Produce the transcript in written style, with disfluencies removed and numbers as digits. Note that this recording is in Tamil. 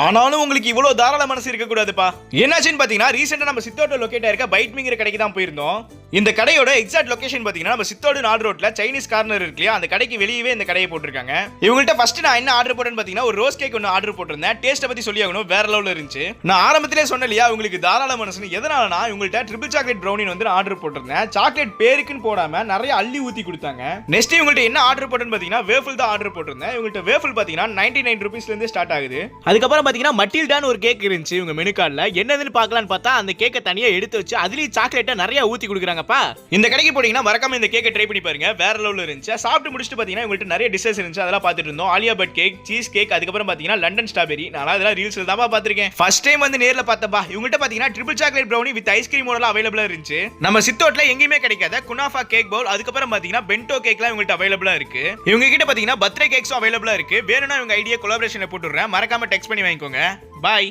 ஆனாலும் உங்களுக்கு இவ்வளவு தாராள மனசு இருக்க கூடாதுப்பா. என்னாச்சுன்னு பாத்தீங்கன்னா ரீசெண்டா நம்ம சித்தோட லொகேட் ஆயிருக்க பைட்மிங்கிற கடைக்கு தான் போயிருந்தோம். இந்த கடையோட எக்ஸாக்ட் லொகேஷன் பாத்தீங்கன்னா நம்ம சித்தோடு நாடு ரோட்ல சைனீஸ் கார்னர் இருக்கு இல்லையா, அந்த கடைக்கு வெளியவே இந்த கடையை போட்டிருக்காங்க. இவங்கள்ட்ட ஃபர்ஸ்ட் நான் என்ன ஆர்டர் போட்டேன்னு பாத்தீங்கன்னா ஒரு ரோஸ் கேக் ஒன்று ஆர்டர் போட்டிருந்தேன். டேஸ்ட்டை பத்தி சொல்லி ஆகணும், வேற லெவலில் இருந்துச்சு. நான் ஆரம்பத்திலே சொன்னேன் இல்லையா உங்களுக்கு தாராள மனசுன்னு. எதனாலனா இவங்கள்ட்ட ட்ரிபிள் சாக்லேட் ப்ரௌனி வந்து நான் ஆர்டர் போட்டிருந்தேன். சாக்லேட் பேருக்குன்னு போடாம நிறைய அள்ளி ஊத்தி கொடுத்தாங்க. நெக்ஸ்ட் இவங்கள்ட்ட என்ன ஆர்டர் போட்டேன்னு பாத்தீங்கன்னா வேஃபிள் தான் ஆர்டர் போட்டிருந்தேன். இவங்கள்ட்ட வேஃபிள் பாத்தீங்கன்னா 99 ரூபீஸ்ல இருந்து ஸ்டார்ட் ஆகுது. அதுக்கப்புறம் பாத்தீங்கன்னா மட்டில்டான்னு ஒரு கேக் இருந்துச்சு இவங்க மெனு கார்டுல. என்னதுன்னு பார்க்கலான்னு பார்த்தா அந்த கேக்கை தனியா எடுத்து வச்சு அதுலயும் சாக்லேட்டை நிறைய ஊத்தி கொடுக்குறாங்கப்பா. இந்த கடைக்கு போனீங்கன்னா மறக்காம இந்த கேக்கை ட்ரை பண்ணி பாருங்க, வேற லெவல்ல இருந்துச்சு. சாப்பிட்டு முடிச்சுட்டு பாத்தீங்கன்னா உங்கள்ட்ட நிறைய டிஷஸ் இருந்துச்சு, அதெல்லாம் பார்த்துட்டு இருந்தோம். ஆலியா பட் கேக், சீஸ் கேக், அதுக்கப்புறம் பாத்தீங்கன்னா லண்டன் ஸ்ட்ராபெரி. நான் அதெல்லாம் ரீல்ஸ்ல தான் பார்த்திருக்கேன். ஃபர்ஸ்ட் டைம் வந்து நேர்ல பார்த்தப்பா. இவங்கள்ட்ட பாத்தீங்கன்னா triple chocolate brownie with ice cream எல்லாம் அவைலபிளா இருந்துச்சு. நம்ம சித்தோட்ல எங்கேயுமே கிடைக்காத குனாஃபா கேக் பவுல், அதுக்கப்புறம் பாத்தீங்கன்னா பென்டோ கேக்லாம் இவங்கள்ட்ட அவைலபிளா இருக்கு. இவங்க கிட்ட பாத்தீங்கன்னா பர்த்டே கேக்ஸும் அவைலபிளா இருக்கு. வேணும்னா இவங்க ஐடியா கொலாபரேஷன்ல போட்டுறேன், மறக்காம டெக்ஸ்ட் பண்ணி வாங்கிக்கோங்க. பாய்.